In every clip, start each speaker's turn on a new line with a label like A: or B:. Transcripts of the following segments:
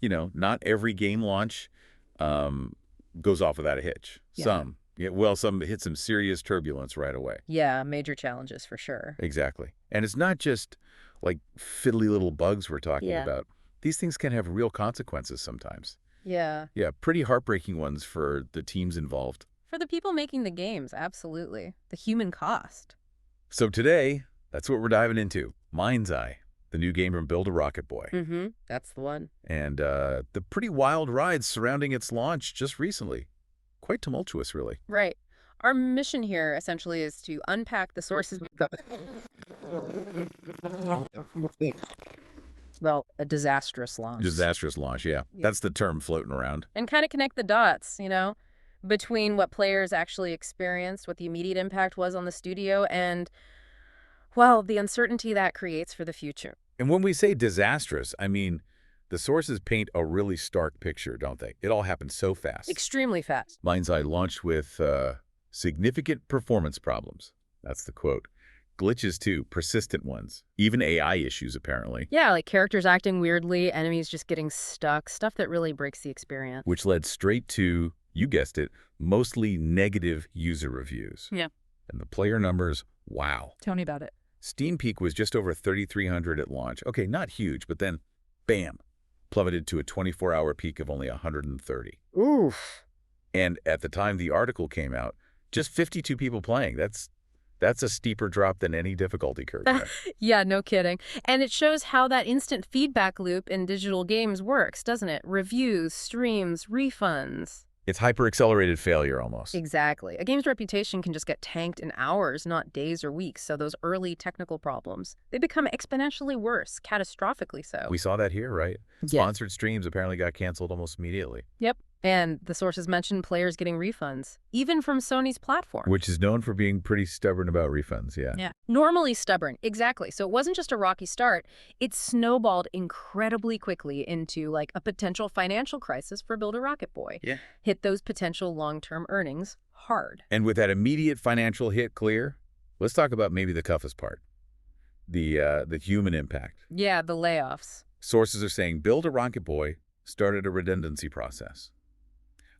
A: Not every game launch goes off without a hitch.
B: Yeah.
A: Some hit some serious turbulence right away.
B: Yeah, major challenges for sure.
A: Exactly. And it's not just like fiddly little bugs we're talking
B: Yeah.
A: about. These things can have real consequences sometimes.
B: Yeah.
A: Yeah, pretty heartbreaking ones for the teams involved.
B: For the people making the games, absolutely. The human cost.
A: So today, that's what we're diving into. MindsEye, the new game from Build a Rocket Boy.
B: Mm-hmm. That's the one.
A: And the pretty wild rides surrounding its launch just recently. Quite tumultuous, really.
B: Right. Our mission here essentially is to unpack the sources. Well, a disastrous launch.
A: Disastrous launch, yeah. That's the term floating around.
B: And kind of connect the dots, between what players actually experienced, what the immediate impact was on the studio, and, well, the uncertainty that creates for the future.
A: And when we say disastrous, I mean, the sources paint a really stark picture, don't they? It all happened so fast.
B: Extremely fast.
A: MindsEye launched with significant performance problems. That's the quote. Glitches, too, persistent ones. Even AI issues, apparently.
B: Yeah, like characters acting weirdly, enemies just getting stuck, stuff that really breaks the experience.
A: Which led straight to, you guessed it, mostly negative user reviews.
B: Yeah.
A: And the player numbers, wow.
B: Tell me about it.
A: Steam peak was just over 3,300 at launch. Okay, not huge, but then, bam, plummeted to a 24-hour peak of only 130.
B: Oof.
A: And at the time the article came out, just 52 people playing. That's a steeper drop than any difficulty curve.
B: Yeah, no kidding. And it shows how that instant feedback loop in digital games works, doesn't it? Reviews, streams, refunds.
A: It's hyper-accelerated failure almost.
B: Exactly. A game's reputation can just get tanked in hours, not days or weeks. So those early technical problems, they become exponentially worse, catastrophically so.
A: We saw that here, right?
B: Yeah.
A: Sponsored streams apparently got canceled almost immediately.
B: Yep. And the sources mentioned players getting refunds, even from Sony's platform.
A: Which is known for being pretty stubborn about refunds, yeah.
B: Yeah. Normally stubborn, exactly. So it wasn't just a rocky start. It snowballed incredibly quickly into like a potential financial crisis for Build a Rocket Boy.
A: Yeah.
B: Hit those potential long-term earnings hard.
A: And with that immediate financial hit clear, let's talk about maybe the toughest part, the human impact.
B: Yeah, the layoffs.
A: Sources are saying Build a Rocket Boy started a redundancy process,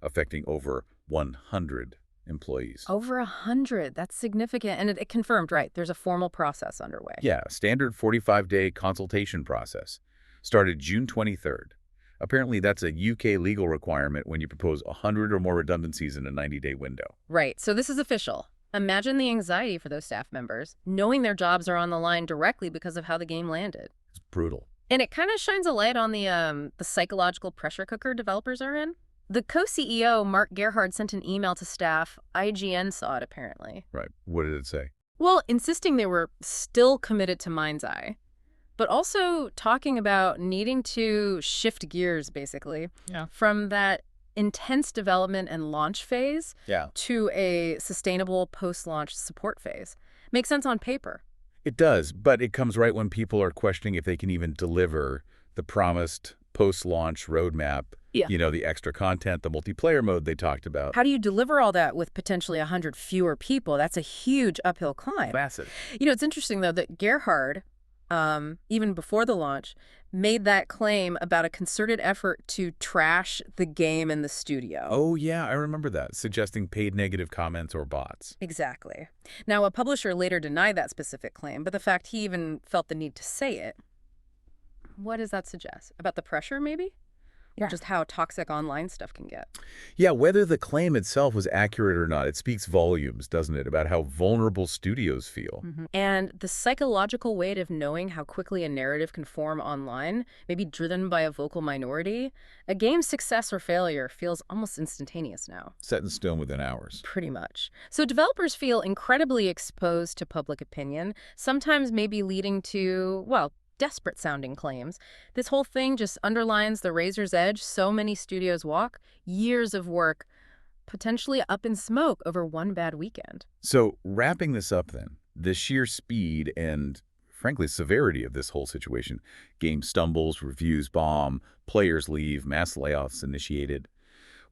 A: affecting over 100 employees.
B: Over 100. That's significant. And it confirmed, right, there's a formal process underway.
A: Yeah, standard 45-day consultation process. Started June 23rd. Apparently, that's a UK legal requirement when you propose 100 or more redundancies in a 90-day window.
B: Right. So this is official. Imagine the anxiety for those staff members, knowing their jobs are on the line directly because of how the game landed.
A: It's brutal.
B: And it kind of shines a light on the psychological pressure cooker developers are in. The co-CEO, Mark Gerhard, sent an email to staff. IGN saw it, apparently.
A: Right. What did it say?
B: Well, insisting they were still committed to MindsEye, but also talking about needing to shift gears, basically, from that intense development and launch phase to a sustainable post-launch support phase. Makes sense on paper.
A: It does, but it comes right when people are questioning if they can even deliver the promised post-launch roadmap, the extra content, the multiplayer mode they talked about.
B: How do you deliver all that with potentially 100 fewer people? That's a huge uphill climb.
A: Massive.
B: It's interesting, though, that Gerhard, even before the launch, made that claim about a concerted effort to trash the game and the studio.
A: Oh, yeah, I remember that, suggesting paid negative comments or bots.
B: Exactly. Now, a publisher later denied that specific claim, but the fact he even felt the need to say it, what does that suggest? About the pressure, maybe? Or just how toxic online stuff can get?
A: Yeah, whether the claim itself was accurate or not, it speaks volumes, doesn't it, about how vulnerable studios feel.
B: And the psychological weight of knowing how quickly a narrative can form online, maybe driven by a vocal minority, a game's success or failure feels almost instantaneous now.
A: Set in stone within hours.
B: Pretty much. So developers feel incredibly exposed to public opinion, sometimes maybe leading to, well, desperate-sounding claims. This whole thing just underlines the razor's edge so many studios walk, years of work, potentially up in smoke over one bad weekend.
A: So wrapping this up then, the sheer speed and, frankly, severity of this whole situation, game stumbles, reviews bomb, players leave, mass layoffs initiated.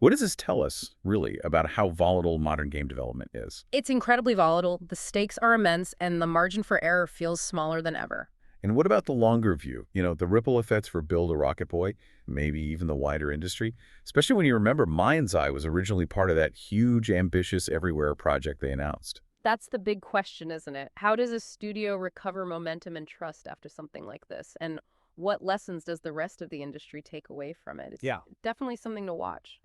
A: What does this tell us, really, about how volatile modern game development is?
B: It's incredibly volatile, the stakes are immense, and the margin for error feels smaller than ever.
A: And what about the longer view? The ripple effects for Build a Rocket Boy, maybe even the wider industry? Especially when you remember MindsEye was originally part of that huge, ambitious Everywhere project they announced.
B: That's the big question, isn't it? How does a studio recover momentum and trust after something like this? And what lessons does the rest of the industry take away from it? It's
C: Yeah.
B: definitely something to watch.